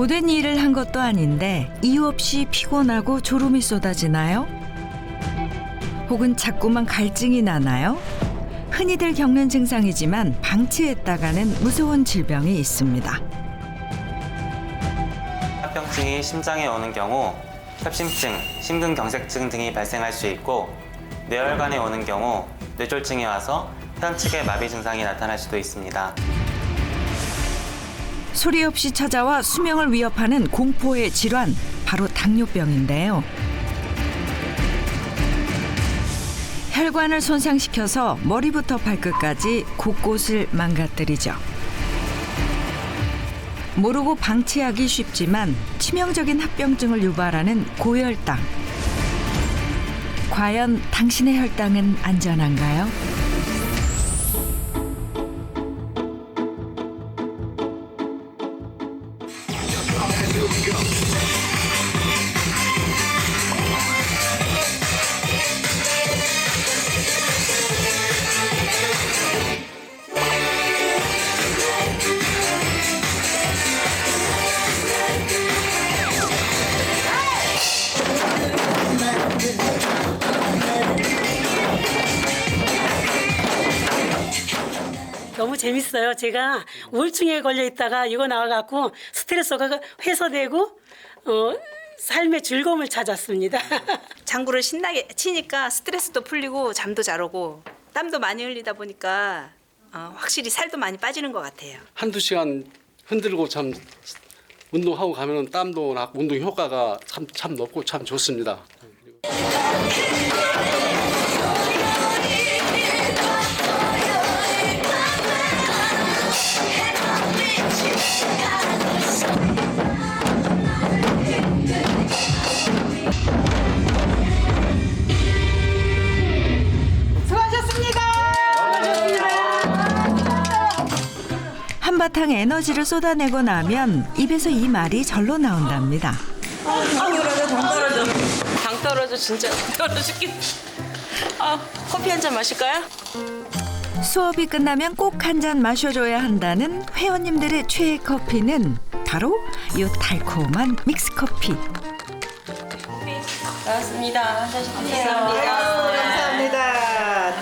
고된 일을 한 것도 아닌데 이유 없이 피곤하고 졸음이 쏟아지나요? 혹은 자꾸만 갈증이 나나요? 흔히들 겪는 증상이지만 방치했다가는 무서운 질병이 있습니다. 합병증이 심장에 오는 경우 협심증, 심근경색증 등이 발생할 수 있고 뇌혈관에 오는 경우 뇌졸중이 와서 편측의 마비 증상이 나타날 수도 있습니다. 소리 없이 찾아와 수명을 위협하는 공포의 질환, 바로 당뇨병인데요. 혈관을 손상시켜서 머리부터 발끝까지 곳곳을 망가뜨리죠. 모르고 방치하기 쉽지만 치명적인 합병증을 유발하는 고혈당. 과연 당신의 혈당은 안전한가요? 너무 재밌어요. 제가 우울증에 걸려 있다가 이거 나와갖고 스트레스가 해소되고 삶의 즐거움을 찾았습니다. 장구를 신나게 치니까 스트레스도 풀리고 잠도 잘 오고 땀도 많이 흘리다 보니까 확실히 살도 많이 빠지는 것 같아요. 한두 시간 흔들고 참 운동하고 가면은 땀도 나고 운동 효과가 참 높고 참 좋습니다. 한바탕 에너지를 쏟아내고 나면 입에서 이 말이 절로 나온답니다. 당 떨어져 진짜 떨어져 죽겠. 커피 한 잔 마실까요? 수업이 끝나면 꼭 한 잔 마셔줘야 한다는 회원님들의 최애 커피는 바로 이 달콤한 믹스커피. 나왔습니다. 한 잔씩 드세요. 감사합니다.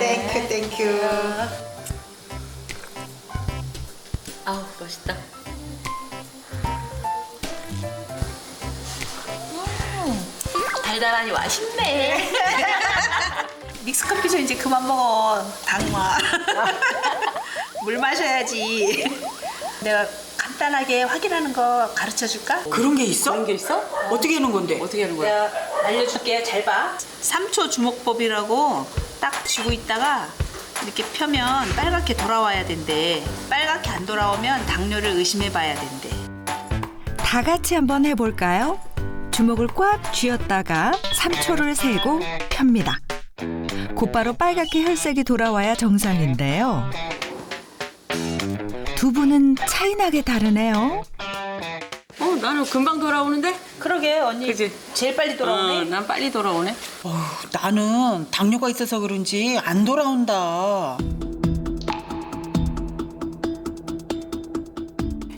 땡큐. 아우 맛있다. 달달하니 맛있네. 믹스커피 좀 이제 그만 먹어. 당마. 물 마셔야지. 내가 간단하게 확인하는 거 가르쳐 줄까? 그런 게 있어? 그런 게 있어? 어떻게 하는 건데? 어떻게 하는 거야? 내가 알려줄게. 잘 봐. 3초 주목법이라고 딱 쥐고 있다가 이렇게 펴면 빨갛게 돌아와야 된대. 빨갛게 안 돌아오면 당뇨를 의심해 봐야 된대. 다 같이 한번 해볼까요? 주먹을 꽉 쥐었다가 3초를 세고 펴니다. 곧바로 빨갛게 혈색이 돌아와야 정상인데요. 두 분은 차이나게 다르네요. 나는 금방 돌아오는데? 그러게 언니 그치? 제일 빨리 돌아오네. 난 빨리 돌아오네. 나는 당뇨가 있어서 그런지 안 돌아온다.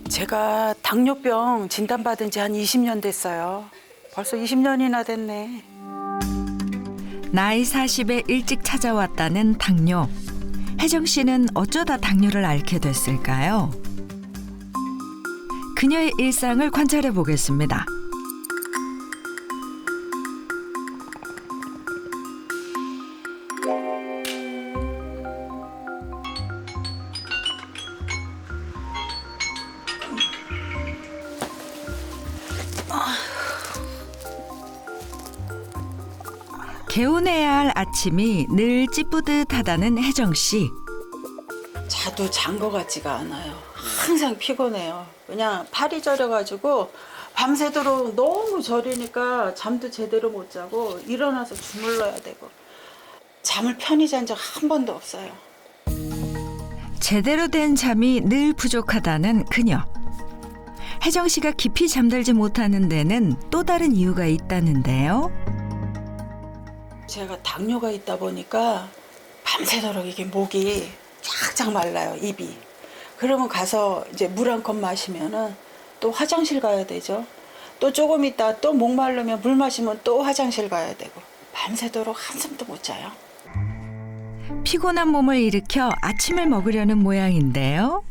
제가 당뇨병 진단받은 지 한 20년 됐어요. 벌써 20년이나 됐네. 나이 40에 일찍 찾아왔다는 당뇨. 혜정 씨는 어쩌다 당뇨를 앓게 됐을까요? 그녀의 일상을 관찰해 보겠습니다. 개운해야 할 아침이 늘 찌뿌듯하다는 혜정 씨. 자도 잔 것 같지가 않아요. 항상 피곤해요. 그냥 팔이 저려가지고 밤새도록 너무 저리니까 잠도 제대로 못 자고 일어나서 주물러야 되고 잠을 편히 잔 적 한 번도 없어요. 제대로 된 잠이 늘 부족하다는 그녀. 혜정 씨가 깊이 잠들지 못하는 데는 또 다른 이유가 있다는데요. 제가 당뇨가 있다 보니까 밤새도록 이게 목이 쫙쫙 말라요, 입이. 그러면 가서 이제 물 한 컵 마시면은 또 화장실 가야 되죠. 또 조금 있다 또 목마르면 물 마시면 또 화장실 가야 되고 밤새도록 한숨도 못 자요. 피곤한 몸을 일으켜 아침을 먹으려는 모양인데요.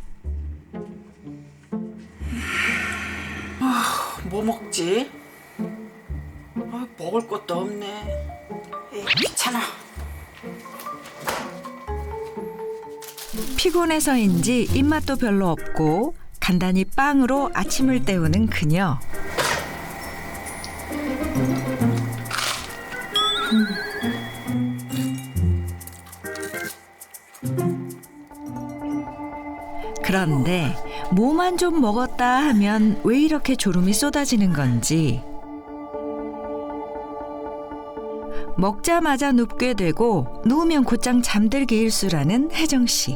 뭐 먹지? 먹을 것도 없네. 에이, 귀찮아. 피곤해서인지 입맛도 별로 없고 간단히 빵으로 아침을 때우는 그녀. 그런데 뭐만 좀 먹었다 하면 왜 이렇게 졸음이 쏟아지는 건지. 먹자마자 눕게 되고 누우면 곧장 잠들기 일쑤라는 혜정 씨.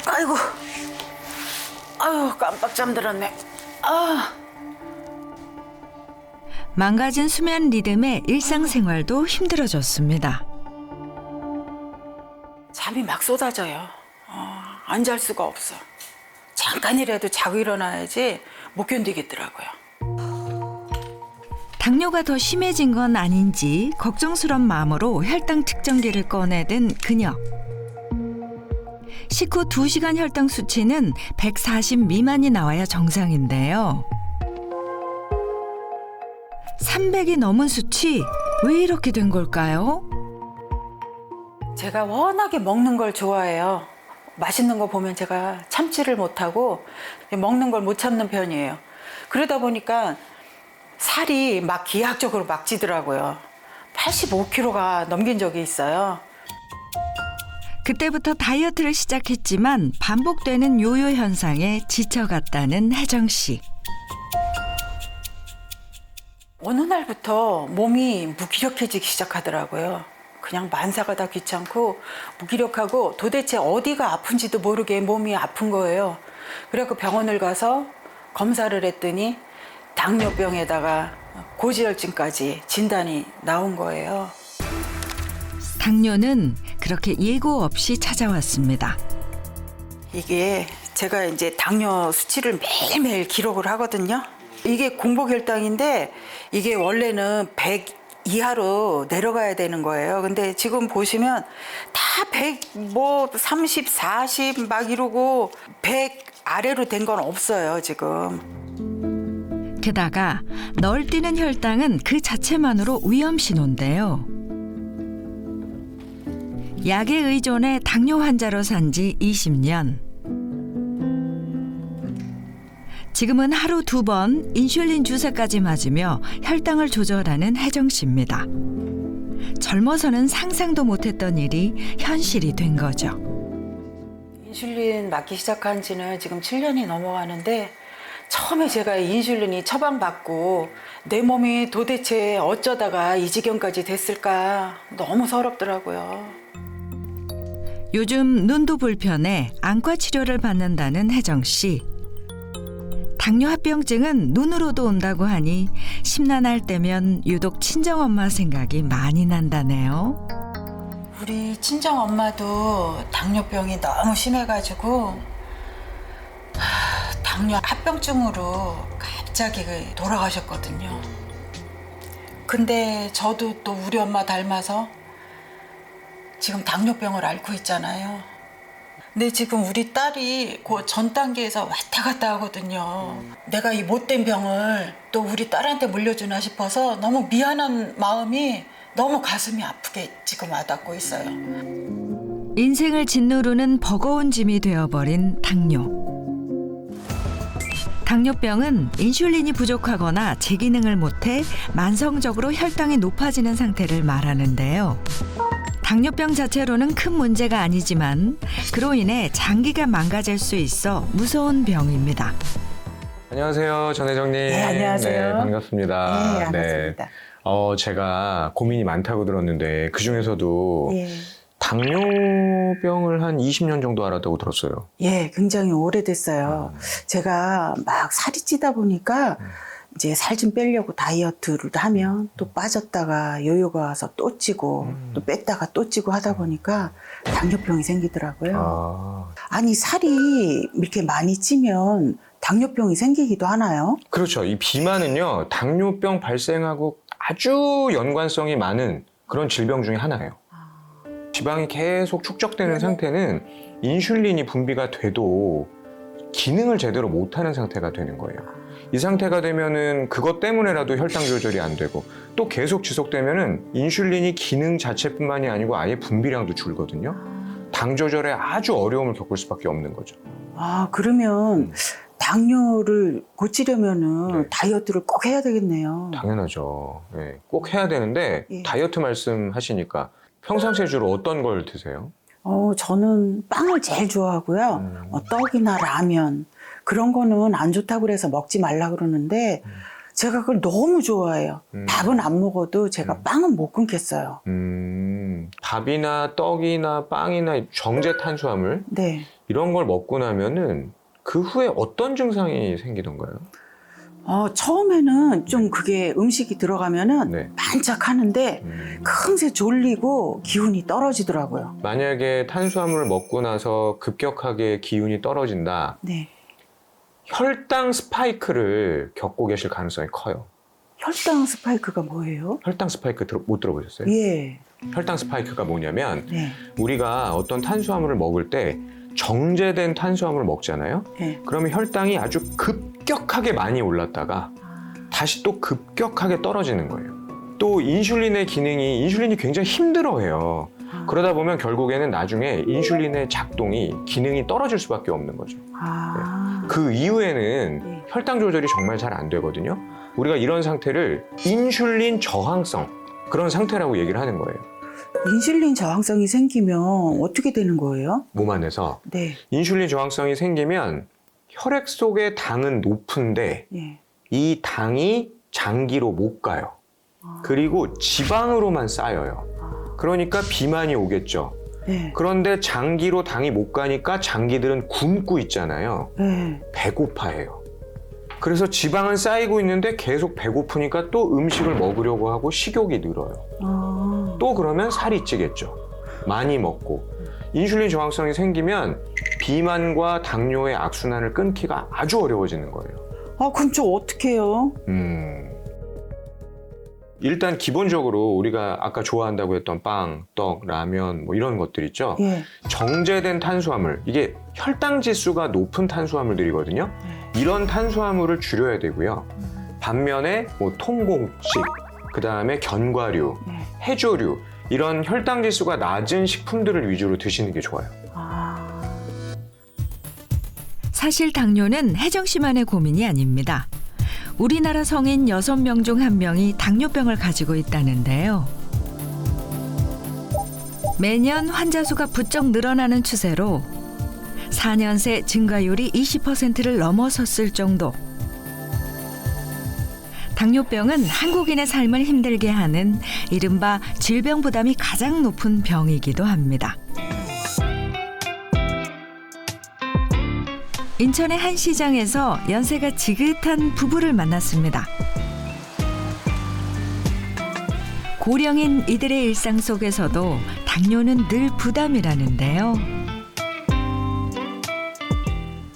아이고, 아유 깜빡 잠들었네. 망가진 수면 리듬에 일상생활도 힘들어졌습니다. 잠이 막 쏟아져요. 안 잘 수가 없어. 잠깐이라도 자고 일어나야지 못 견디겠더라고요. 당뇨가 더 심해진 건 아닌지 걱정스런 마음으로 혈당 측정기를 꺼내든 그녀. 식후 2시간 혈당 수치는 140 미만이 나와야 정상인데요. 300이 넘은 수치, 왜 이렇게 된 걸까요? 제가 워낙에 먹는 걸 좋아해요. 맛있는 거 보면 제가 참지를 못하고 먹는 걸 못 참는 편이에요. 그러다 보니까 살이 막 기하학적으로 막 찌더라고요. 85kg가 넘긴 적이 있어요. 그때부터 다이어트를 시작했지만 반복되는 요요 현상에 지쳐갔다는 혜정 씨. 어느 날부터 몸이 무기력해지기 시작하더라고요. 그냥 만사가 다 귀찮고 무기력하고 도대체 어디가 아픈지도 모르게 몸이 아픈 거예요. 그래서 병원을 가서 검사를 했더니 당뇨병에다가 고지혈증까지 진단이 나온 거예요. 당뇨는 그렇게 예고 없이 찾아왔습니다. 이게 제가 이제 당뇨 수치를 매일매일 기록을 하거든요. 이게 공복혈당인데 이게 원래는 100 이하로 내려가야 되는 거예요. 근데 지금 보시면 다 100, 30, 40 막 이러고 100 아래로 된 건 없어요, 지금. 게다가 널뛰는 혈당은 그 자체만으로 위험 신호인데요. 약에 의존해 당뇨 환자로 산 지 20년. 지금은 하루 2번 인슐린 주사까지 맞으며 혈당을 조절하는 혜정 씨입니다. 젊어서는 상상도 못했던 일이 현실이 된 거죠. 인슐린 맞기 시작한 지는 지금 7년이 넘어가는데 처음에 제가 인슐린이 처방받고 내 몸이 도대체 어쩌다가 이 지경까지 됐을까 너무 서럽더라고요. 요즘 눈도 불편해 안과 치료를 받는다는 혜정 씨. 당뇨 합병증은 눈으로도 온다고 하니 심란할 때면 유독 친정엄마 생각이 많이 난다네요. 우리 친정엄마도 당뇨병이 너무 심해가지고 당뇨 합병증으로 갑자기 돌아가셨거든요. 근데 저도 또 우리 엄마 닮아서 지금 당뇨병을 앓고 있잖아요. 근데 지금 우리 딸이 그 전 단계에서 왔다 갔다 하거든요. 내가 이 못된 병을 또 우리 딸한테 물려주나 싶어서 너무 미안한 마음이 너무 가슴이 아프게 지금 와닿고 있어요. 인생을 짓누르는 버거운 짐이 되어버린 당뇨. 당뇨병은 인슐린이 부족하거나 제기능을 못해 만성적으로 혈당이 높아지는 상태를 말하는데요. 당뇨병 자체로는 큰 문제가 아니지만 그로 인해 장기가 망가질 수 있어 무서운 병입니다. 안녕하세요, 전혜정님. 네, 안녕하세요. 네, 반갑습니다. 네, 반갑습니다. 제가 고민이 많다고 들었는데 그 중에서도 예. 당뇨병을 한 20년 정도 앓았다고 들었어요. 예, 굉장히 오래됐어요. 제가 막 살이 찌다 보니까 이제 살 좀 빼려고 다이어트를 하면 또 빠졌다가 요요가 와서 또 찌고 또 뺐다가 또 찌고 하다 보니까 당뇨병이 생기더라고요. 아, 아니 살이 이렇게 많이 찌면 당뇨병이 생기기도 하나요? 그렇죠. 이 비만은요, 당뇨병 발생하고 아주 연관성이 많은 그런 질병 중에 하나예요. 지방이 계속 축적되는 상태는 인슐린이 분비가 돼도 기능을 제대로 못하는 상태가 되는 거예요. 이 상태가 되면은 그것 때문에라도 혈당 조절이 안 되고 또 계속 지속되면은 인슐린이 기능 자체뿐만이 아니고 아예 분비량도 줄거든요. 당 조절에 아주 어려움을 겪을 수밖에 없는 거죠. 아 그러면 당뇨를 고치려면은 네. 다이어트를 꼭 해야 되겠네요. 당연하죠. 네, 꼭 해야 되는데 예. 다이어트 말씀하시니까 평상시에 주로 어떤 걸 드세요? 저는 빵을 제일 좋아하고요. 떡이나 라면 그런 거는 안 좋다고 그래서 먹지 말라 그러는데 제가 그걸 너무 좋아해요. 밥은 안 먹어도 제가 빵은 못 끊겠어요. 밥이나 떡이나 빵이나 정제 탄수화물 네. 이런 걸 먹고 나면은 그 후에 어떤 증상이 생기던가요? 처음에는 좀 그게 음식이 들어가면은 네. 반짝하는데 금세 졸리고 기운이 떨어지더라고요. 만약에 탄수화물을 먹고 나서 급격하게 기운이 떨어진다. 네. 혈당 스파이크를 겪고 계실 가능성이 커요. 혈당 스파이크가 뭐예요? 혈당 스파이크 못 들어보셨어요? 예. 혈당 스파이크가 뭐냐면 네. 우리가 어떤 탄수화물을 먹을 때 정제된 탄수화물을 먹잖아요. 네. 그러면 혈당이 아주 급격하게 많이 올랐다가 다시 또 급격하게 떨어지는 거예요. 또 인슐린의 인슐린이 굉장히 힘들어해요. 그러다 보면 결국에는 나중에 인슐린의 작동이 기능이 떨어질 수밖에 없는 거죠. 그 이후에는 네. 혈당 조절이 정말 잘 안 되거든요. 우리가 이런 상태를 인슐린 저항성 그런 상태라고 얘기를 하는 거예요. 인슐린 저항성이 생기면 어떻게 되는 거예요? 몸 안에서 네. 인슐린 저항성이 생기면 혈액 속의 당은 높은데 예. 이 당이 장기로 못 가요. 그리고 지방으로만 쌓여요. 그러니까 비만이 오겠죠. 네. 그런데 장기로 당이 못 가니까 장기들은 굶고 있잖아요. 네. 배고파해요. 그래서 지방은 쌓이고 있는데 계속 배고프니까 또 음식을 먹으려고 하고 식욕이 늘어요. 또 그러면 살이 찌겠죠. 많이 먹고. 인슐린 저항성이 생기면 비만과 당뇨의 악순환을 끊기가 아주 어려워지는 거예요. 그럼 저 어떻게 해요? 일단 기본적으로 우리가 아까 좋아한다고 했던 빵, 떡, 라면 뭐 이런 것들 있죠. 예. 정제된 탄수화물, 이게 혈당 지수가 높은 탄수화물들이거든요. 이런 탄수화물을 줄여야 되고요. 반면에 뭐 통곡식, 그 다음에 견과류, 해조류 이런 혈당 지수가 낮은 식품들을 위주로 드시는 게 좋아요. 사실 당뇨는 혜정 씨만의 고민이 아닙니다. 우리나라 성인 6명 중 1명이 당뇨병을 가지고 있다는데요. 매년 환자 수가 부쩍 늘어나는 추세로 4년 새 증가율이 20%를 넘어섰을 정도. 당뇨병은 한국인의 삶을 힘들게 하는 이른바 질병 부담이 가장 높은 병이기도 합니다. 인천의 한 시장에서 연세가 지긋한 부부를 만났습니다. 고령인 이들의 일상 속에서도 당뇨는 늘 부담이라는데요.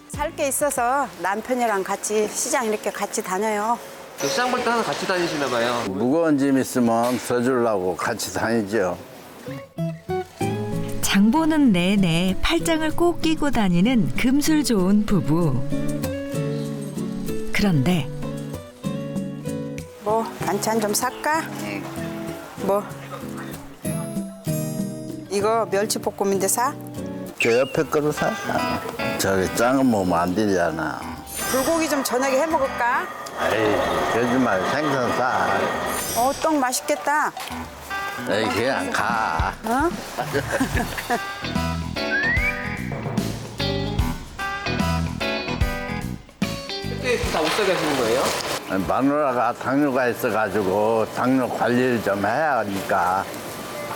살 게 있어서 남편이랑 같이 시장 이렇게 같이 다녀요. 시장 볼 때 항상 같이 다니시나 봐요. 무거운 짐 있으면 써주려고 같이 다니죠. 장 보는 내내 팔짱을 꼭 끼고 다니는 금술 좋은 부부. 그런데 뭐 반찬 좀 살까? 뭐 이거 멸치볶음인데 사? 저 옆에 거로 사. 저기 작은 몸 안 되잖아. 불고기 좀 저녁에 해 먹을까? 에이, 거짓말 생선 사. 떡 맛있겠다. 에이, 그냥 가. 어? 이렇게 다 못 사게 하시는 거예요? 마누라가 당뇨가 있어가지고 당뇨 관리를 좀 해야 하니까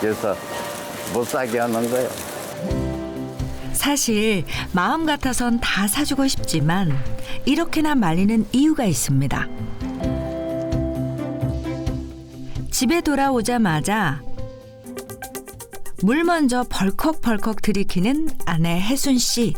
그래서 못 사게 하는 거예요. 사실 마음 같아선 다 사주고 싶지만 이렇게나 말리는 이유가 있습니다. 집에 돌아오자마자 물 먼저 벌컥벌컥 들이키는 아내 혜순 씨.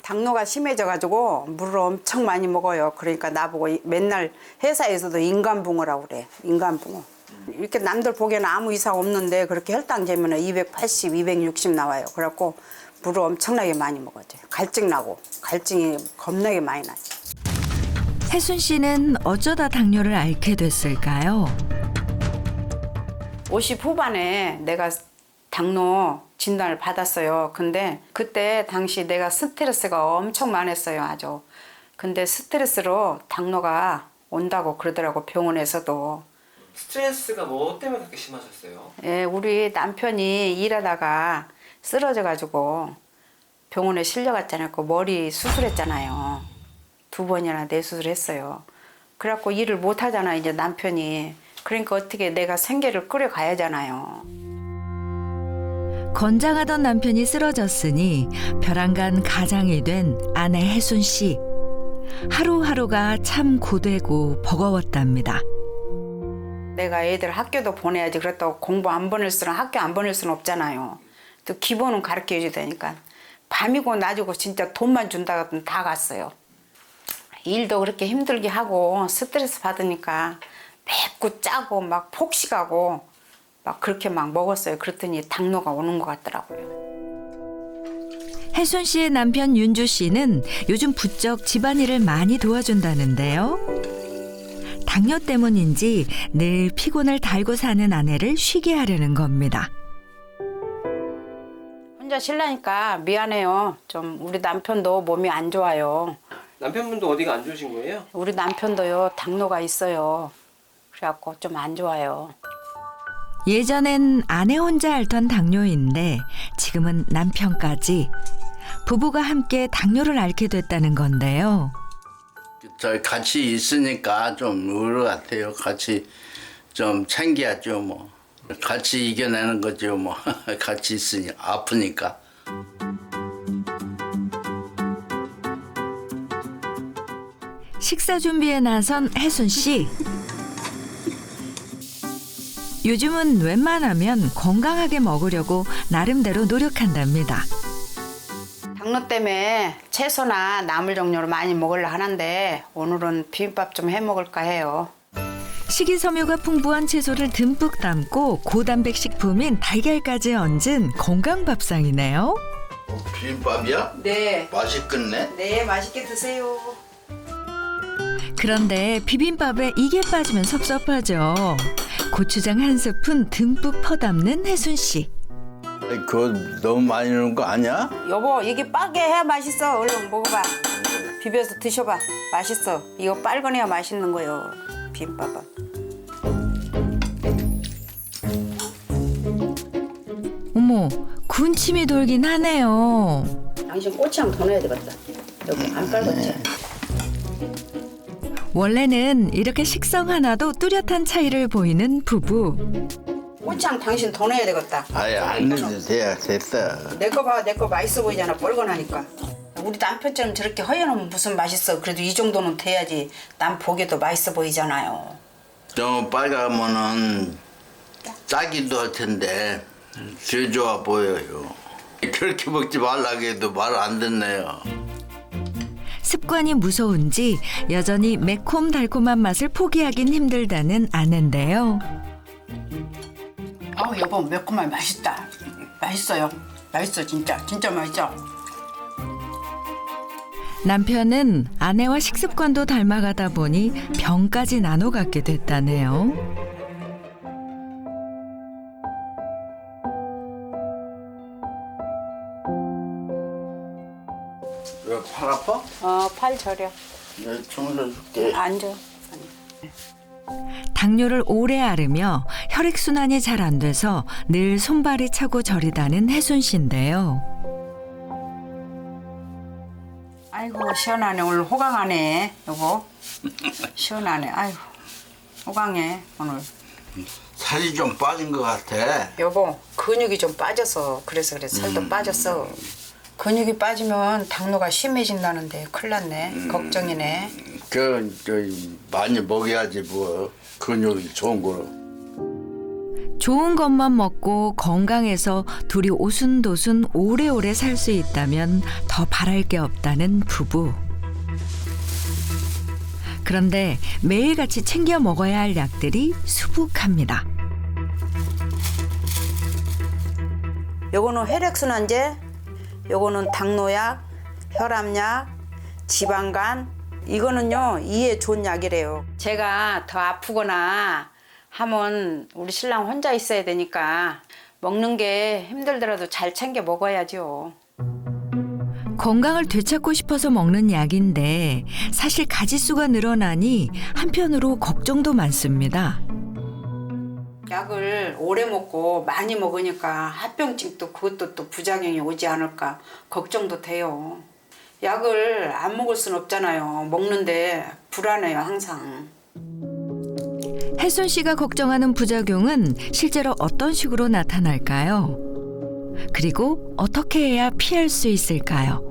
당뇨가 심해져가지고 물을 엄청 많이 먹어요. 그러니까 나보고 맨날 회사에서도 인간붕어라고 그래. 인간붕어. 이렇게 남들 보기에는 아무 이상 없는데 그렇게 혈당 재면 280, 260 나와요. 그래갖고 물을 엄청나게 많이 먹어요. 갈증 나고 갈증이 겁나게 많이 나요. 혜순 씨는 어쩌다 당뇨를 앓게 됐을까요? 50 후반에 내가 당뇨 진단을 받았어요. 근데 그때 당시 내가 스트레스가 엄청 많았어요. 아주. 근데 스트레스로 당뇨가 온다고 그러더라고, 병원에서도. 스트레스가 뭐 때문에 그렇게 심하셨어요? 예, 우리 남편이 일하다가 쓰러져가지고 병원에 실려갔잖아요. 그 머리 수술했잖아요. 2번이나 뇌수술했어요. 그래갖고 일을 못 하잖아, 이제 남편이. 그러니까 어떻게 내가 생계를 끌어가야 하잖아요. 건장하던 남편이 쓰러졌으니 벼랑간 가장이 된 아내 혜순 씨. 하루하루가 참 고되고 버거웠답니다. 내가 애들 학교도 보내야지 그렇다고 공부 안 보낼 수는 학교 안 보낼 수는 없잖아요. 또 기본은 가르쳐줘야 되니까 밤이고 낮이고 진짜 돈만 준다고 하면 다 갔어요. 일도 그렇게 힘들게 하고 스트레스 받으니까 맵고 짜고 막 폭식하고 막 그렇게 막 먹었어요. 그랬더니 당뇨가 오는 것 같더라고요. 혜순 씨의 남편 윤주 씨는 요즘 부쩍 집안일을 많이 도와준다는데요. 당뇨 때문인지 늘 피곤을 달고 사는 아내를 쉬게 하려는 겁니다. 혼자 쉬려니까 미안해요. 좀 우리 남편도 몸이 안 좋아요. 남편분도 어디가 안 좋으신 거예요? 우리 남편도요, 당뇨가 있어요. 그래갖고 좀 안 좋아요. 예전엔 아내 혼자 앓던 당뇨인데 지금은 남편까지 부부가 함께 당뇨를 앓게 됐다는 건데요. 저 같이 있으니까 좀 의외 같아요. 같이 좀 챙겨야죠, 뭐. 같이 이겨내는 거죠, 뭐. 같이 있으니 아프니까. 식사 준비에 나선 혜순 씨. 요즘은 웬만하면 건강하게 먹으려고 나름대로 노력한답니다. 당뇨 때문에 채소나 나물 종류를 많이 먹으려 하는데 오늘은 비빔밥 좀 해 먹을까 해요. 식이섬유가 풍부한 채소를 듬뿍 담고 고단백 식품인 달걀까지 얹은 건강 밥상이네요. 비빔밥이야? 네. 맛있겠네? 네, 맛있게 드세요. 그런데 비빔밥에 이게 빠지면 섭섭하죠. 고추장 한 스푼 듬뿍 퍼담는 혜순 씨. 그거 너무 많이 넣은 거 아니야? 여보, 이게 빠게 해야 맛있어. 얼른 먹어봐. 비벼서 드셔봐. 맛있어. 이거 빨간해야 맛있는 거요. 비빔밥은. 어머, 군침이 돌긴 하네요. 당신 고추장 더 넣어야 되겠다. 여보, 안 빨갛지? 원래는 이렇게 식성 하나도 뚜렷한 차이를 보이는 부부. 고추장 당신 더 넣어야 되겠다. 아예 안 넣어도 돼. 됐어. 내 거 봐, 내 거 맛있어 보이잖아. 뻘건하니까. 우리 남편처럼 저렇게 허여놓으면 무슨 맛있어. 그래도 이 정도는 돼야지 남 보기에도 맛있어 보이잖아요. 너무 빨가면은 짜기도 할 텐데 제일 좋아 보여요. 그렇게 먹지 말라고 해도 말 안 듣네요. 습관이 무서운지 여전히 매콤달콤한 맛을 포기하긴 힘들다는 아내인데요. 아우 여보, 매콤하게 맛있다. 맛있어요. 맛있어, 진짜. 진짜 맛있어. 남편은 아내와 식습관도 닮아가다 보니 병까지 나눠 갖게 됐다네요. 왜 팔 아파? 팔 저려. 내 주물러줄게. 앉아. 당뇨를 오래 앓으며 혈액순환이 잘 안 돼서 늘 손발이 차고 저리다는 혜순 씨인데요. 아이고 시원하네. 오늘 호강하네 여보. 시원하네. 아이고 호강해 오늘. 살이 좀 빠진 것 같아. 여보 근육이 좀 빠져서 그래서 그래. 살도 빠졌어. 근육이 빠지면 당뇨가 심해진다는데 큰일 났네. 걱정이네. 많이 먹여야지 뭐 근육이 좋은 거로. 좋은 것만 먹고 건강해서 둘이 오순도순 오래오래 살 수 있다면 더 바랄 게 없다는 부부. 그런데 매일같이 챙겨 먹어야 할 약들이 수북합니다. 요거는 혈액순환제, 요거는 당뇨약, 혈압약, 지방간. 이거는요 이에 좋은 약이래요. 제가 더 아프거나 하면 우리 신랑 혼자 있어야 되니까 먹는 게 힘들더라도 잘 챙겨 먹어야죠. 건강을 되찾고 싶어서 먹는 약인데 사실 가지수가 늘어나니 한편으로 걱정도 많습니다. 약을 오래 먹고 많이 먹으니까 합병증도 그것도 또 부작용이 오지 않을까 걱정도 돼요. 약을 안 먹을 순 없잖아요. 먹는데 불안해요 항상. 혜순 씨가 걱정하는 부작용은 실제로 어떤 식으로 나타날까요? 그리고 어떻게 해야 피할 수 있을까요?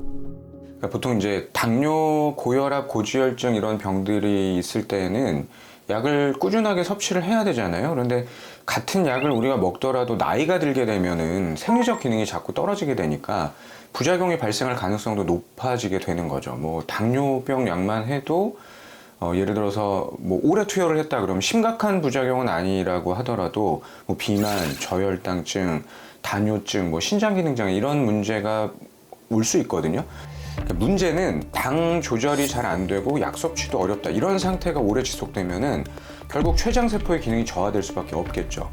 그러니까 보통 이제 당뇨, 고혈압, 고지혈증 이런 병들이 있을 때에는 약을 꾸준하게 섭취를 해야 되잖아요. 그런데 같은 약을 우리가 먹더라도 나이가 들게 되면은 생리적 기능이 자꾸 떨어지게 되니까 부작용이 발생할 가능성도 높아지게 되는 거죠. 뭐 당뇨병 약만 해도 예를 들어서 뭐 오래 투여를 했다 그러면 심각한 부작용은 아니라고 하더라도 뭐 비만, 저혈당증, 당뇨증, 뭐 신장기능장애 이런 문제가 올 수 있거든요. 그러니까 문제는 당 조절이 잘 안 되고 약 섭취도 어렵다 이런 상태가 오래 지속되면은 결국 췌장세포의 기능이 저하될 수밖에 없겠죠.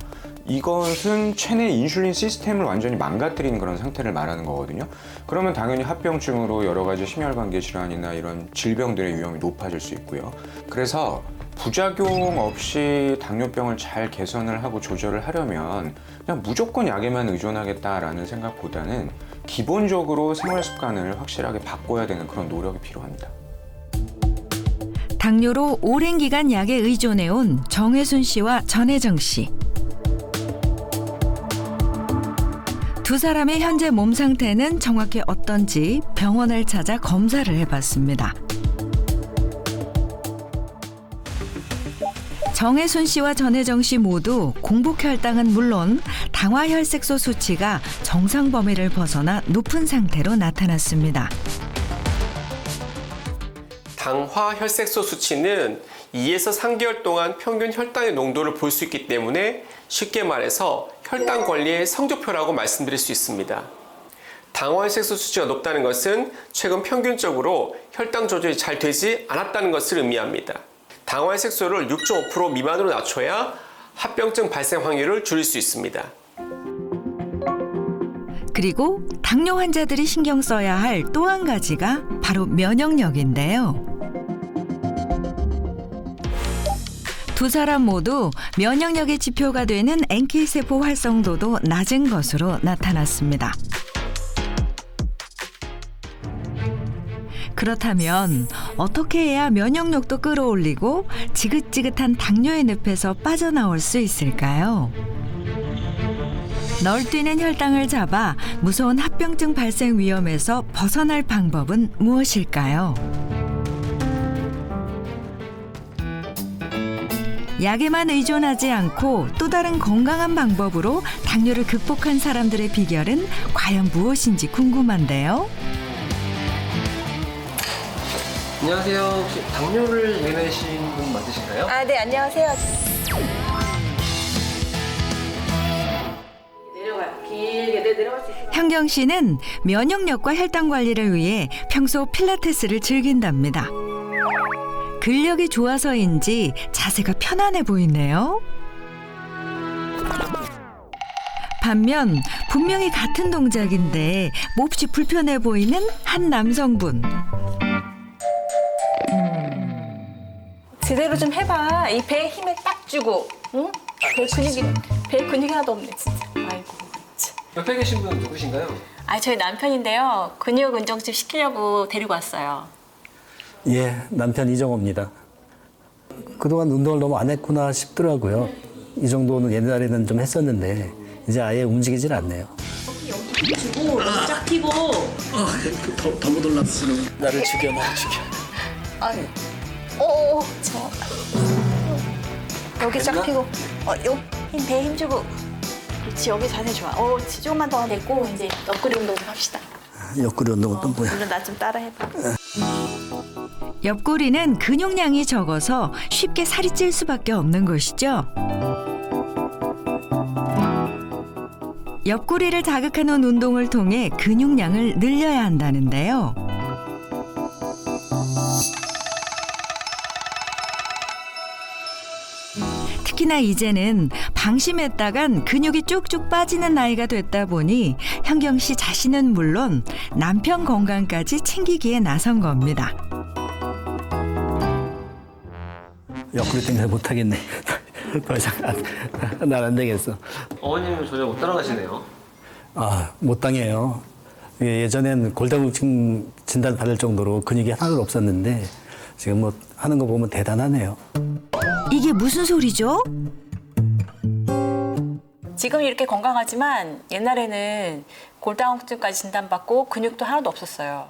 이것은 체내 인슐린 시스템을 완전히 망가뜨리는 그런 상태를 말하는 거거든요. 그러면 당연히 합병증으로 여러 가지 심혈관계 질환이나 이런 질병들의 위험이 높아질 수 있고요. 그래서 부작용 없이 당뇨병을 잘 개선을 하고 조절을 하려면 그냥 무조건 약에만 의존하겠다라는 생각보다는 기본적으로 생활 습관을 확실하게 바꿔야 되는 그런 노력이 필요합니다. 당뇨로 오랜 기간 약에 의존해온 정혜순 씨와 전혜정 씨. 두 사람의 현재 몸 상태는 정확히 어떤지 병원을 찾아 검사를 해봤습니다. 정혜순 씨와 전혜정 씨 모두 공복 혈당은 물론 당화 혈색소 수치가 정상 범위를 벗어나 높은 상태로 나타났습니다. 당화 혈색소 수치는 2에서 3개월 동안 평균 혈당의 농도를 볼 수 있기 때문에 쉽게 말해서 혈당 관리의 성적표라고 말씀드릴 수 있습니다. 당화 혈색소 수치가 높다는 것은 최근 평균적으로 혈당 조절이 잘 되지 않았다는 것을 의미합니다. 당화 혈색소를 6.5% 미만으로 낮춰야 합병증 발생 확률을 줄일 수 있습니다. 그리고 당뇨 환자들이 신경 써야 할 또 한 가지가 바로 면역력인데요. 두 사람 모두 면역력의 지표가 되는 NK세포 활성도도 낮은 것으로 나타났습니다. 그렇다면 어떻게 해야 면역력도 끌어올리고 지긋지긋한 당뇨의 늪에서 빠져나올 수 있을까요? 널뛰는 혈당을 잡아 무서운 합병증 발생 위험에서 벗어날 방법은 무엇일까요? 약에만 의존하지 않고 또 다른 건강한 방법으로 당뇨를 극복한 사람들의 비결은 과연 무엇인지 궁금한데요. 안녕하세요. 혹시 당뇨를 예내신 분 맞으신가요? 아, 네, 안녕하세요. 현경 씨는 면역력과 혈당 관리를 위해 평소 필라테스를 즐긴답니다. 근력이 좋아서인지 자세가 편안해 보이네요. 반면 분명히 같은 동작인데 몹시 불편해 보이는 한 남성분. 제대로 좀 해봐. 이 배에 힘을 딱 주고, 응? 배 근육이 하나도 없네, 진짜. 아이고. 참. 옆에 계신 분은 누구신가요? 아, 저희 남편인데요. 근육 운동 좀 시키려고 데리고 왔어요. 예, 남편 이정호입니다. 그동안 운동을 너무 안 했구나 싶더라고요. 이 정도는 옛날에는 좀 했었는데 이제 아예 움직이질 않네요. 주고 쫙 피고. 더 놀랐어. 나를 죽여. 아니. 여기 쫙 펴고. 배 힘주고. 그렇지, 여기 자세 좋아. 조금만 더 내고 이제 옆구리 운동 좀 합시다. 옆구리 운동은 또 뭐야? 물론 나 좀 따라 해봐. 옆구리는 근육량이 적어서 쉽게 살이 찔 수밖에 없는 것이죠. 옆구리를 자극하는 운동을 통해 근육량을 늘려야 한다는데요. 특히나 이제는 방심했다간 근육이 쭉쭉 빠지는 나이가 됐다 보니 현경 씨 자신은 물론 남편 건강까지 챙기기에 나선 겁니다. 옆구리 때문에 못하겠네. 더 이상 난 안 되겠어. 어머님은 전혀 못 따라가시네요. 못 당해요. 예전엔 골다공증 진단 받을 정도로 근육이 하나도 없었는데 지금 뭐 하는 거 보면 대단하네요. 이게 무슨 소리죠? 지금 이렇게 건강하지만 옛날에는 골다공증까지 진단받고 근육도 하나도 없었어요.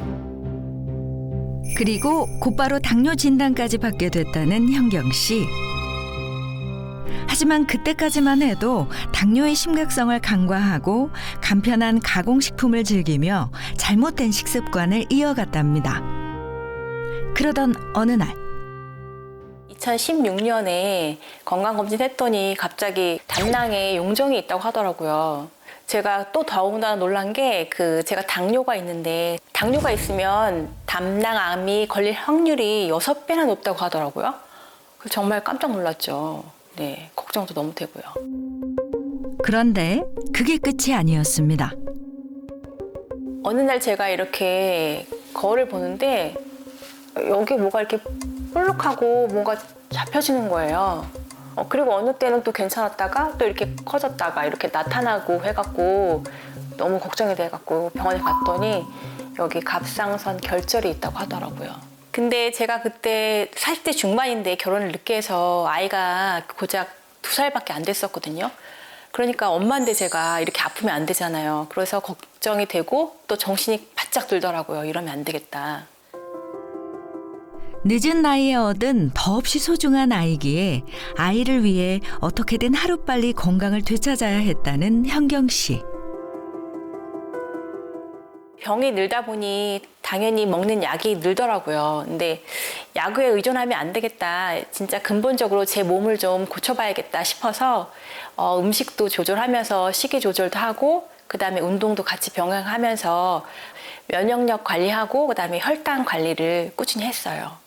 그리고 곧바로 당뇨 진단까지 받게 됐다는 현경 씨. 하지만 그때까지만 해도 당뇨의 심각성을 간과하고 간편한 가공식품을 즐기며 잘못된 식습관을 이어갔답니다. 그러던 어느 날 2016년에 건강검진 했더니 갑자기 담낭에 용종이 있다고 하더라고요. 제가 또 더군다나 놀란 게 제가 당뇨가 있는데 당뇨가 있으면 담낭암이 걸릴 확률이 6배나 높다고 하더라고요. 정말 깜짝 놀랐죠. 네, 걱정도 너무 되고요. 그런데 그게 끝이 아니었습니다. 어느 날 제가 이렇게 거울을 보는데 여기 뭐가 이렇게 볼록하고 뭔가 잡혀지는 거예요. 그리고 어느 때는 또 괜찮았다가 또 이렇게 커졌다가 이렇게 나타나고 해갖고 너무 걱정이 돼갖고 병원에 갔더니 여기 갑상선 결절이 있다고 하더라고요. 근데 제가 그때 40대 중반인데 결혼을 늦게 해서 아이가 고작 2살밖에 안 됐었거든요. 그러니까 엄마인데 제가 이렇게 아프면 안 되잖아요. 그래서 걱정이 되고 또 정신이 바짝 들더라고요. 이러면 안 되겠다. 늦은 나이에 얻은 더없이 소중한 아이기에 아이를 위해 어떻게든 하루빨리 건강을 되찾아야 했다는 현경 씨. 병이 늘다 보니 당연히 먹는 약이 늘더라고요. 근데 약에 의존하면 안 되겠다. 진짜 근본적으로 제 몸을 좀 고쳐봐야겠다 싶어서 음식도 조절하면서 식이 조절도 하고 그다음에 운동도 같이 병행하면서 면역력 관리하고 그다음에 혈당 관리를 꾸준히 했어요.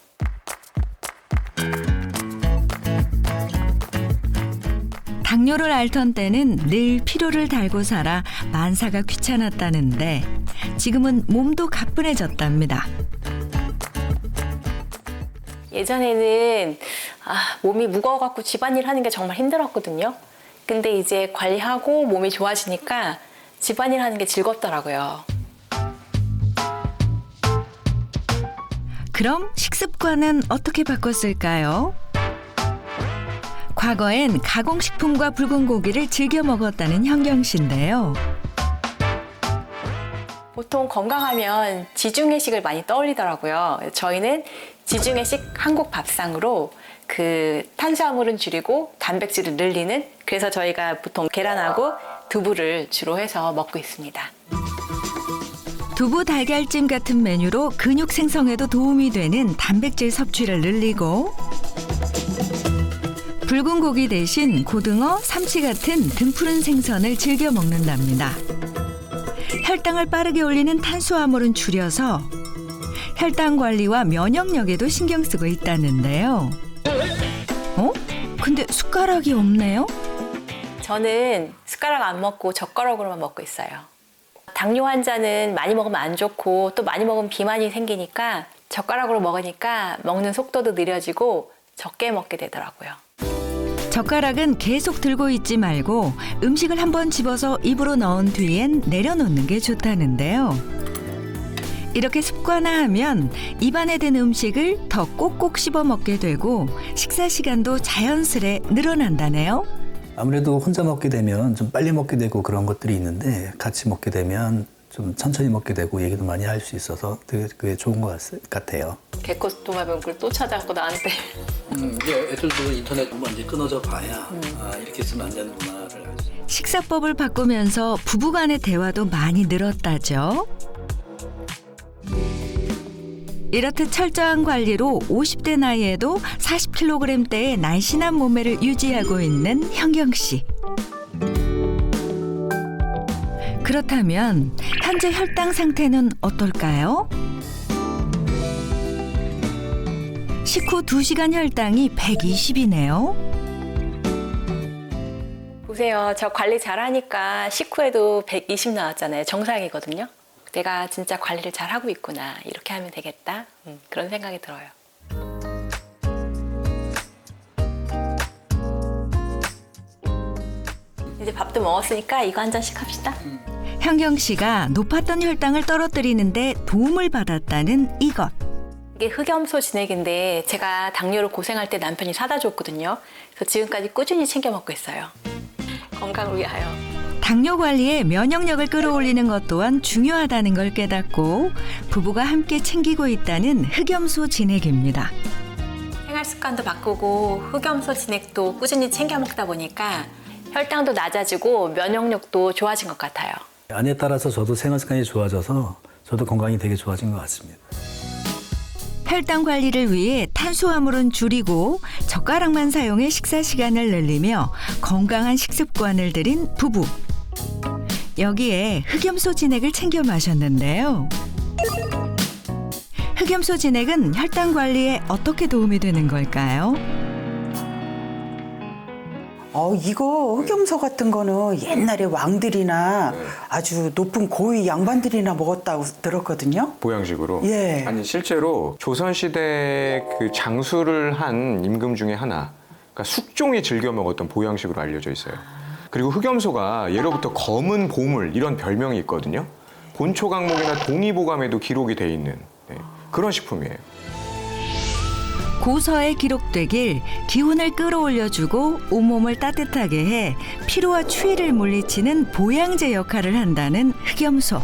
당뇨를 앓던 때는 늘 피로를 달고 살아 만사가 귀찮았다는데 지금은 몸도 가뿐해졌답니다. 예전에는 몸이 무거워갖고 집안일 하는 게 정말 힘들었거든요. 근데 이제 관리하고 몸이 좋아지니까 집안일 하는 게 즐겁더라고요. 그럼 식습관은 어떻게 바꿨을까요? 과거엔 가공식품과 붉은 고기를 즐겨 먹었다는 현경 씨인데요. 보통 건강하면 지중해식을 많이 떠올리더라고요. 저희는 지중해식 한국 밥상으로 탄수화물은 줄이고 단백질을 늘리는 그래서 저희가 보통 계란하고 두부를 주로 해서 먹고 있습니다. 두부 달걀찜 같은 메뉴로 근육 생성에도 도움이 되는 단백질 섭취를 늘리고 붉은 고기 대신 고등어, 삼치 같은 등푸른 생선을 즐겨 먹는답니다. 혈당을 빠르게 올리는 탄수화물은 줄여서 혈당 관리와 면역력에도 신경 쓰고 있다는데요. 근데 숟가락이 없네요? 저는 숟가락 안 먹고 젓가락으로만 먹고 있어요. 당뇨 환자는 많이 먹으면 안 좋고 또 많이 먹으면 비만이 생기니까 젓가락으로 먹으니까 먹는 속도도 느려지고 적게 먹게 되더라고요. 젓가락은 계속 들고 있지 말고 음식을 한번 집어서 입으로 넣은 뒤엔 내려놓는 게 좋다는데요. 이렇게 습관화하면 입안에 든 음식을 더 꼭꼭 씹어 먹게 되고 식사 시간도 자연스레 늘어난다네요. 아무래도 혼자 먹게 되면 좀 빨리 먹게 되고 그런 것들이 있는데 같이 먹게 되면 좀 천천히 먹게 되고 얘기도 많이 할 수 있어서 되게 그게 좋은 것 같아요. 개코토마뱀을 또 찾아갖고 나한테. 이제 애들도 인터넷 한번 이제 끊어져 봐야 이렇게 쓰면 안 되는구나를 알죠. 식사법을 바꾸면서 부부간의 대화도 많이 늘었다죠. 이렇듯 철저한 관리로 50대 나이에도 40kg대의 날씬한 몸매를 유지하고 있는 현경 씨. 그렇다면 현재 혈당 상태는 어떨까요? 식후 2시간 혈당이 120이네요. 보세요. 저 관리 잘하니까 식후에도 120 나왔잖아요. 정상이거든요. 내가 진짜 관리를 잘하고 있구나. 이렇게 하면 되겠다. 그런 생각이 들어요. 이제 밥도 먹었으니까 이거 한 잔씩 합시다. 현경 씨가 높았던 혈당을 떨어뜨리는데 도움을 받았다는 이것. 이게 흑염소 진액인데 제가 당뇨로 고생할 때 남편이 사다 줬거든요. 그래서 지금까지 꾸준히 챙겨 먹고 있어요. 건강을 위하여. 당뇨 관리에 면역력을 끌어올리는 것 또한 중요하다는 걸 깨닫고 부부가 함께 챙기고 있다는 흑염소 진액입니다. 생활 습관도 바꾸고 흑염소 진액도 꾸준히 챙겨 먹다 보니까 혈당도 낮아지고 면역력도 좋아진 것 같아요. 아내에 따라서 저도 생활 습관이 좋아져서 저도 건강이 되게 좋아진 것 같습니다. 혈당 관리를 위해 탄수화물은 줄이고 젓가락만 사용해 식사 시간을 늘리며 건강한 식습관을 들인 부부. 여기에 흑염소 진액을 챙겨 마셨는데요. 흑염소 진액은 혈당 관리에 어떻게 도움이 되는 걸까요? 이거 흑염소 같은 거는 옛날에 왕들이나 아주 높은 고위 양반들이나 먹었다고 들었거든요. 보양식으로. 예. 아니 실제로 조선시대 그 장수를 한 임금 중에 하나, 그러니까 숙종이 즐겨 먹었던 보양식으로 알려져 있어요. 그리고 흑염소가 예로부터 검은 보물 이런 별명이 있거든요. 본초 강목이나 동의보감에도 기록이 돼 있는 그런 식품이에요. 고서에 기록되길 기운을 끌어올려주고 온몸을 따뜻하게 해 피로와 추위를 물리치는 보양제 역할을 한다는 흑염소.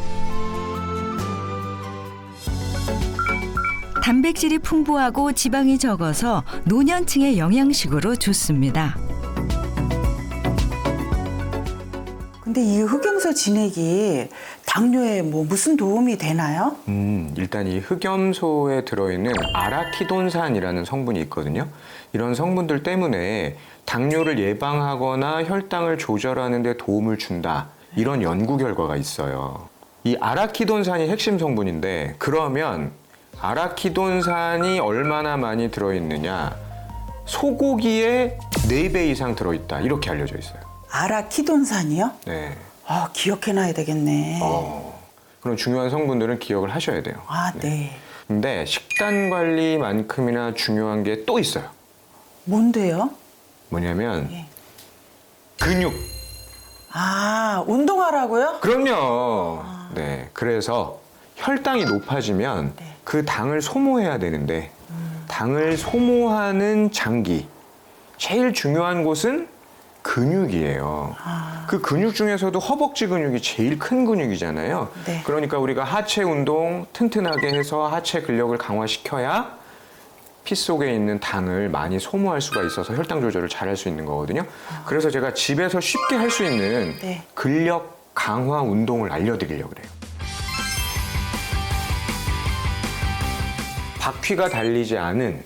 단백질이 풍부하고 지방이 적어서 노년층의 영양식으로 좋습니다. 근데 이 흑염소 진액이 당뇨에 무슨 도움이 되나요? 일단 이 흑염소에 들어있는 아라키돈산이라는 성분이 있거든요. 이런 성분들 때문에 당뇨를 예방하거나 혈당을 조절하는 데 도움을 준다. 이런 연구 결과가 있어요. 이 아라키돈산이 핵심 성분인데 그러면 아라키돈산이 얼마나 많이 들어있느냐? 소고기에 4배 이상 들어있다. 이렇게 알려져 있어요. 아라키돈산이요? 네. 기억해놔야 되겠네. 그런 중요한 성분들은 기억을 하셔야 돼요. 네. 근데 식단 관리만큼이나 중요한 게 또 있어요. 뭔데요? 뭐냐면 근육. 운동하라고요? 그럼요. 네. 그래서 혈당이 높아지면 그 당을 소모해야 되는데 당을 소모하는 장기. 제일 중요한 곳은 근육이에요. 그 근육 중에서도 허벅지 근육이 제일 큰 근육이잖아요. 네. 그러니까 우리가 하체 운동 튼튼하게 해서 하체 근력을 강화시켜야 피 속에 있는 당을 많이 소모할 수가 있어서 혈당 조절을 잘할 수 있는 거거든요. 그래서 제가 집에서 쉽게 할 수 있는 근력 강화 운동을 알려드리려고 그래요. 바퀴가 달리지 않은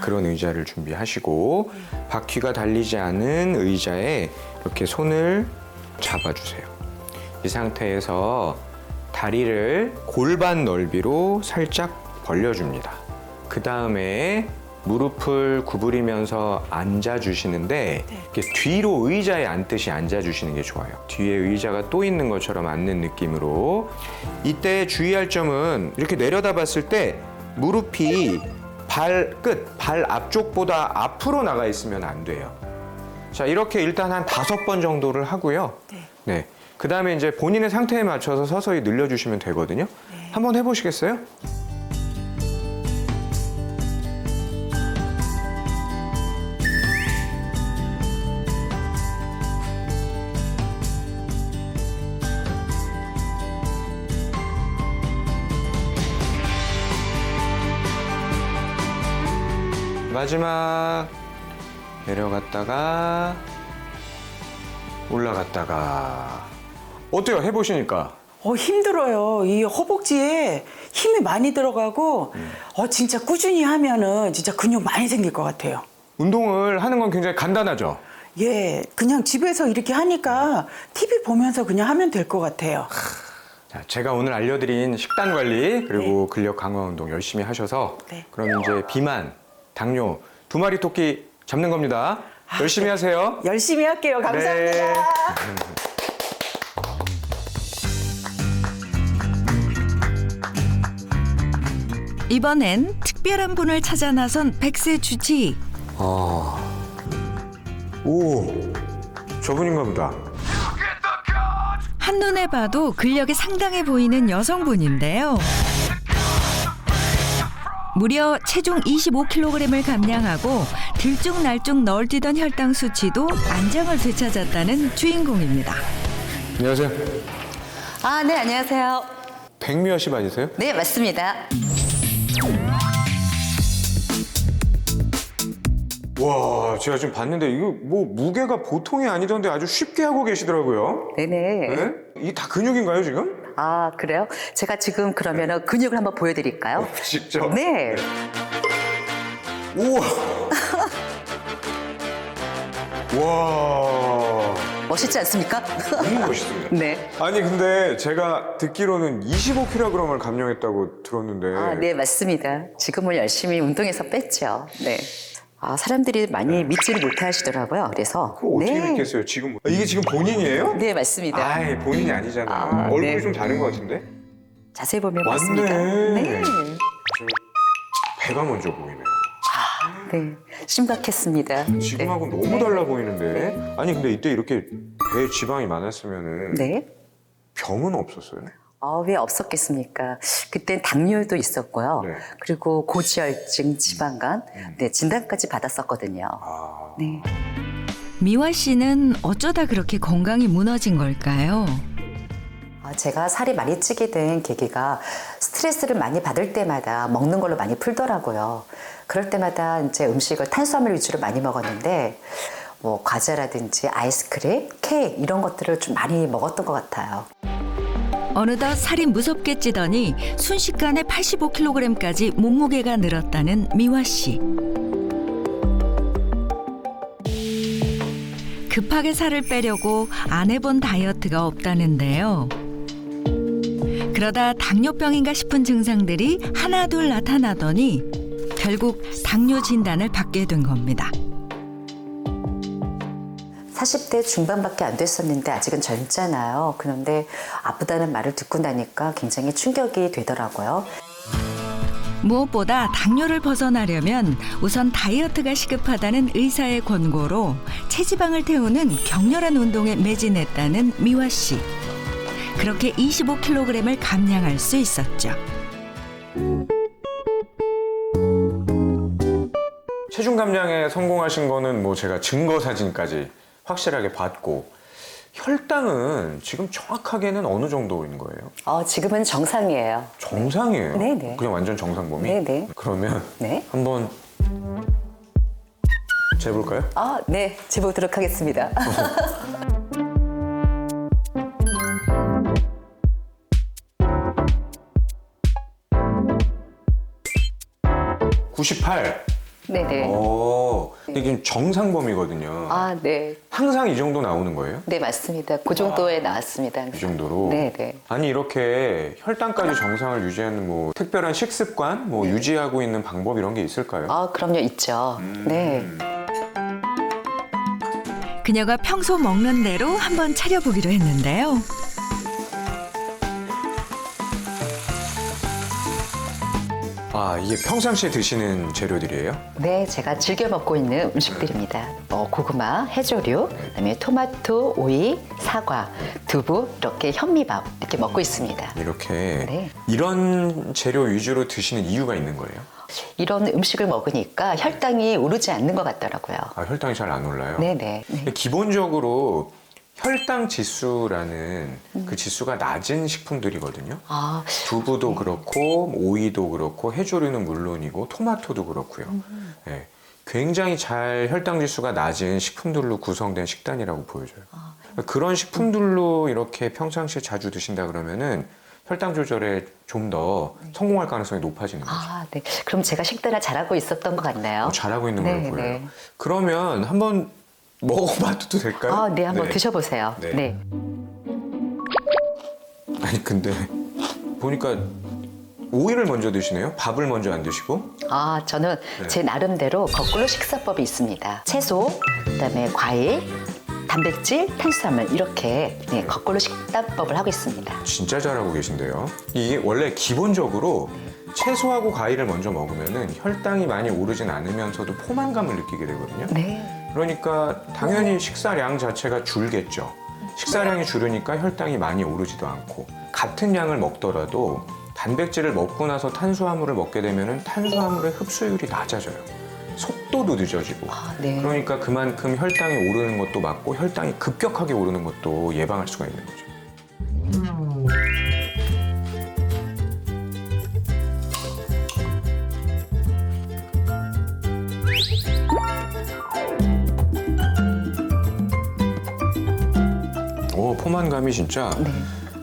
그런 의자를 준비하시고 바퀴가 달리지 않은 의자에 이렇게 손을 잡아주세요. 이 상태에서 다리를 골반 넓이로 살짝 벌려줍니다. 그 다음에 무릎을 구부리면서 앉아주시는데 이렇게 뒤로 의자에 앉듯이 앉아주시는 게 좋아요. 뒤에 의자가 또 있는 것처럼 앉는 느낌으로. 이때 주의할 점은 이렇게 내려다봤을 때 무릎이 발 앞쪽보다 앞으로 나가 있으면 안 돼요. 자, 이렇게 일단 한 5번 정도를 하고요. 네. 그 다음에 이제 본인의 상태에 맞춰서 서서히 늘려주시면 되거든요. 한번 해보시겠어요? 마지막 내려갔다가 올라갔다가 어때요? 해보시니까? 힘들어요. 이 허벅지에 힘이 많이 들어가고 진짜 꾸준히 하면은 진짜 근육 많이 생길 것 같아요. 운동을 하는 건 굉장히 간단하죠? 예, 그냥 집에서 이렇게 하니까 TV 보면서 그냥 하면 될 것 같아요. 자, 제가 오늘 알려드린 식단 관리 그리고 근력 강화 운동 열심히 하셔서 그럼 이제 비만, 당뇨 2마리 토끼 잡는 겁니다. 열심히 하세요. 열심히 할게요. 감사합니다. 네. 이번엔 특별한 분을 찾아 나선 백세 주치. 오, 저분인가 보다. 한눈에 봐도 근력이 상당해 보이는 여성분인데요. 무려 체중 25kg을 감량하고 들쭉날쭉 널뛰던 혈당 수치도 안정을 되찾았다는 주인공입니다. 안녕하세요. 네, 안녕하세요. 백미화 씨 맞으세요? 네, 맞습니다. 와, 제가 지금 봤는데 이거 뭐 무게가 보통이 아니던데 아주 쉽게 하고 계시더라고요. 네네. 네? 이게 다 근육인가요, 지금? 그래요? 제가 지금 그러면은 근육을 한번 보여드릴까요? 직접? 네. 우와! 와. 멋있지 않습니까? 너무 멋있습니다. 네. 아니, 근데 제가 듣기로는 25kg을 감량했다고 들었는데. 네, 맞습니다. 지금은 열심히 운동해서 뺐죠. 네. 사람들이 많이 믿지를 못해 하시더라고요. 그래서. 그거 어떻게 믿겠어요, 지금? 이게 지금 본인이에요? 네, 맞습니다. 아이, 본인이 아니잖아요. 얼굴이 네. 좀 다른 것 같은데? 자세히 보면 맞네. 맞습니다. 네. 배가 먼저 보이네요. 네. 심각했습니다. 지금하고 너무 달라 보이는데. 아니, 근데 이때 이렇게 배에 지방이 많았으면은. 네. 병은 없었어요? 왜 없었겠습니까? 그땐 당뇨도 있었고요. 네. 그리고 고지혈증, 지방간, 네, 진단까지 받았었거든요. 네. 미화 씨는 어쩌다 그렇게 건강이 무너진 걸까요? 제가 살이 많이 찌게 된 계기가 스트레스를 많이 받을 때마다 먹는 걸로 많이 풀더라고요. 그럴 때마다 이제 음식을 탄수화물 위주로 많이 먹었는데 뭐 과자라든지 아이스크림, 케이크 이런 것들을 좀 많이 먹었던 것 같아요. 어느덧 살이 무섭게 찌더니 순식간에 85kg까지 몸무게가 늘었다는 미화 씨. 급하게 살을 빼려고 안 해본 다이어트가 없다는데요. 그러다 당뇨병인가 싶은 증상들이 하나둘 나타나더니 결국 당뇨 진단을 받게 된 겁니다. 40대 중반밖에 안 됐었는데 아직은 젊잖아요. 그런데 아프다는 말을 듣고 나니까 굉장히 충격이 되더라고요. 무엇보다 당뇨를 벗어나려면 우선 다이어트가 시급하다는 의사의 권고로 체지방을 태우는 격렬한 운동에 매진했다는 미화 씨. 그렇게 25kg을 감량할 수 있었죠. 체중 감량에 성공하신 거는 뭐 제가 증거 사진까지 확실하게 봤고, 혈당은 지금 정확하게는 어느 정도인 거예요? 지금은 정상이에요. 정상이에요? 네네. 그냥 완전 정상 범위? 네네. 그러면 네. 한번 재볼까요? 네. 재보도록 하겠습니다. 98. 네네. 근데 이게 정상 범위거든요. 네. 항상 이 정도 나오는 거예요? 네, 맞습니다. 그 정도에 나왔습니다. 이 정도로? 네네. 아니, 이렇게 혈당까지 정상을 유지하는 뭐 특별한 식습관 뭐 유지하고 있는 방법 이런 게 있을까요? 그럼요, 있죠. 네. 그녀가 평소 먹는 대로 한번 차려보기로 했는데요. 이게 평상시에 드시는 재료들이에요? 네, 제가 즐겨 먹고 있는 음식들입니다. 고구마, 해조류, 그다음에 토마토, 오이, 사과, 두부, 이렇게 현미밥 이렇게 먹고 있습니다. 이렇게 네. 이런 재료 위주로 드시는 이유가 있는 거예요? 이런 음식을 먹으니까 혈당이 오르지 않는 것 같더라고요. 혈당이 잘 안 올라요? 네네. 근데 기본적으로 혈당 지수라는 그 지수가 낮은 식품들이거든요. 두부도 그렇고 오이도 그렇고 해조류는 물론이고 토마토도 그렇고요. 네. 굉장히 잘 혈당 지수가 낮은 식품들로 구성된 식단이라고 보여져요. 그런 식품들로 이렇게 평상시에 자주 드신다 그러면은 혈당 조절에 좀 더 성공할 가능성이 높아지는 거죠. 아, 네. 그럼 제가 식단을 잘하고 있었던 것 같나요? 잘하고 있는 걸로 네, 보여요. 네. 그러면 한번 먹어봐도 될까요? 아, 네, 한번 드셔보세요. 네. 네. 아니 근데 보니까 오이를 먼저 드시네요? 밥을 먼저 안 드시고? 아, 저는 네. 제 나름대로 거꾸로 식사법이 있습니다. 채소, 그다음에 과일, 단백질, 탄수화물 이렇게 네, 거꾸로 식단법을 하고 있습니다. 진짜 잘하고 계신데요. 이게 원래 기본적으로 채소하고 과일을 먼저 먹으면은 혈당이 많이 오르진 않으면서도 포만감을 느끼게 되거든요. 네. 그러니까 당연히 식사량 자체가 줄겠죠. 식사량이 줄으니까 혈당이 많이 오르지도 않고 같은 양을 먹더라도 단백질을 먹고 나서 탄수화물을 먹게 되면은 탄수화물의 흡수율이 낮아져요. 속도도 늦어지고. 네. 그러니까 그만큼 혈당이 오르는 것도 맞고 혈당이 급격하게 오르는 것도 예방할 수가 있는 거죠. 오, 포만감이 진짜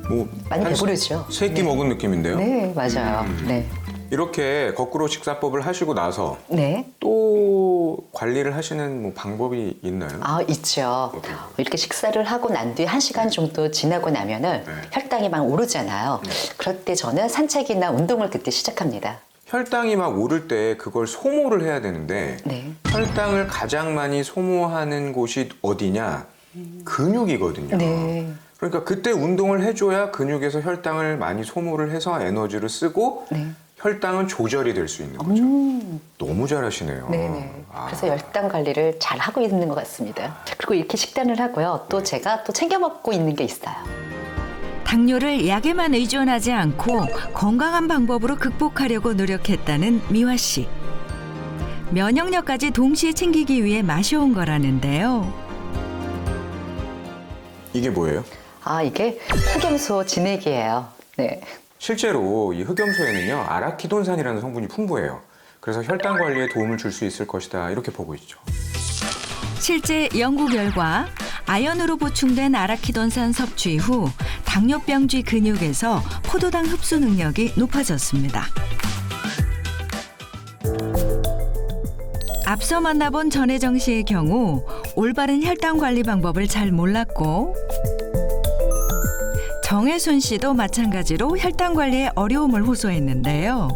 뭐 많이 배부르죠. 세 끼 먹은 느낌인데요. 네, 맞아요. 네. 이렇게 거꾸로 식사법을 하시고 나서 네. 또 관리를 하시는 뭐 방법이 있나요? 아, 있죠. 이렇게 식사를 하고 난 뒤에 1시간 정도 지나고 나면은 혈당이 막 오르잖아요. 그럴 때 저는 산책이나 운동을 그때 시작합니다. 혈당이 막 오를 때 그걸 소모를 해야 되는데 네. 혈당을 가장 많이 소모하는 곳이 어디냐? 근육이거든요. 네. 그러니까 그때 운동을 해줘야 근육에서 혈당을 많이 소모를 해서 에너지를 쓰고 네. 혈당은 조절이 될 수 있는 거죠. 너무 잘하시네요. 네네. 그래서 혈당 관리를 잘 하고 있는 것 같습니다. 그리고 이렇게 식단을 하고요. 또 제가 또 챙겨 먹고 있는 게 있어요. 당뇨를 약에만 의존하지 않고 건강한 방법으로 극복하려고 노력했다는 미화 씨. 면역력까지 동시에 챙기기 위해 마셔온 거라는데요. 이게 뭐예요? 아, 이게 흑염소 진액이에요. 네. 실제로 이 흑염소에는요 아라키돈산이라는 성분이 풍부해요. 그래서 혈당 관리에 도움을 줄 수 있을 것이다 이렇게 보고 있죠. 실제 연구 결과 아연으로 보충된 아라키돈산 섭취 후 당뇨병쥐 근육에서 포도당 흡수 능력이 높아졌습니다. 앞서 만나본 전혜정 씨의 경우 올바른 혈당 관리 방법을 잘 몰랐고 정혜순 씨도 마찬가지로 혈당 관리에 어려움을 호소했는데요.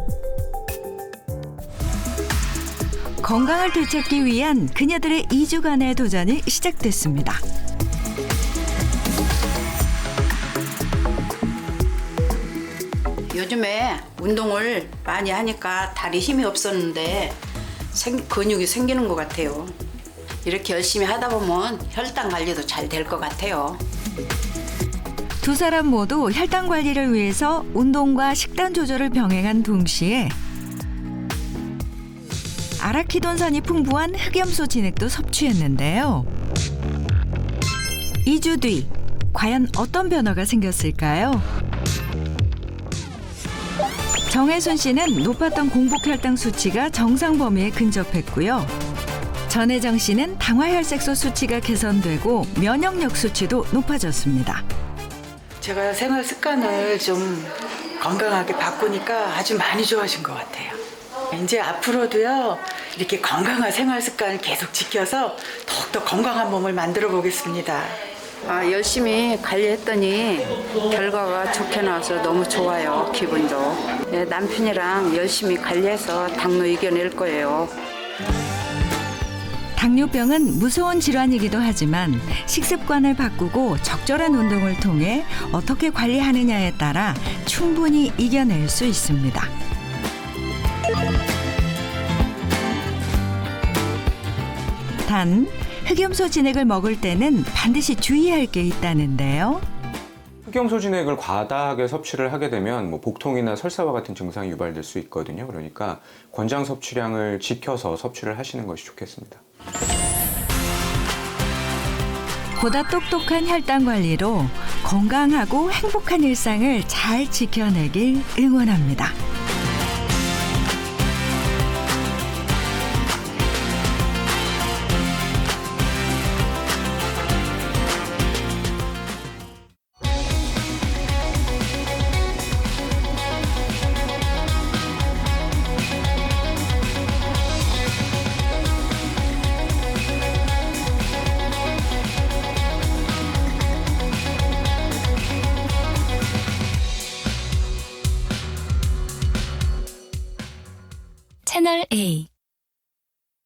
건강을 되찾기 위한 그녀들의 2주간의 도전이 시작됐습니다. 요즘에 운동을 많이 하니까 다리 힘이 없었는데 근육이 생기는 것 같아요. 이렇게 열심히 하다 보면 혈당 관리도 잘 될 것 같아요. 두 사람 모두 혈당 관리를 위해서 운동과 식단 조절을 병행한 동시에 아라키돈산이 풍부한 흑염소 진액도 섭취했는데요. 2주 뒤 과연 어떤 변화가 생겼을까요? 정혜순 씨는 높았던 공복 혈당 수치가 정상 범위에 근접했고요. 전혜정 씨는 당화혈색소 수치가 개선되고 면역력 수치도 높아졌습니다. 제가 생활 습관을 좀 건강하게 바꾸니까 아주 많이 좋아진 것 같아요. 이제 앞으로도요 이렇게 건강한 생활 습관을 계속 지켜서 더욱더 건강한 몸을 만들어 보겠습니다. 열심히 관리했더니 결과가 좋게 나와서 너무 좋아요. 기분도. 남편이랑 열심히 관리해서 당뇨 이겨낼 거예요. 당뇨병은 무서운 질환이기도 하지만 식습관을 바꾸고 적절한 운동을 통해 어떻게 관리하느냐에 따라 충분히 이겨낼 수 있습니다. 단, 흑염소 진액을 먹을 때는 반드시 주의할 게 있다는데요. 흑염소 진액을 과다하게 섭취를 하게 되면 뭐 복통이나 설사와 같은 증상이 유발될 수 있거든요. 그러니까 권장 섭취량을 지켜서 섭취를 하시는 것이 좋겠습니다. 보다 똑똑한 혈당 관리로 건강하고 행복한 일상을 잘 지켜내길 응원합니다. 채널 A.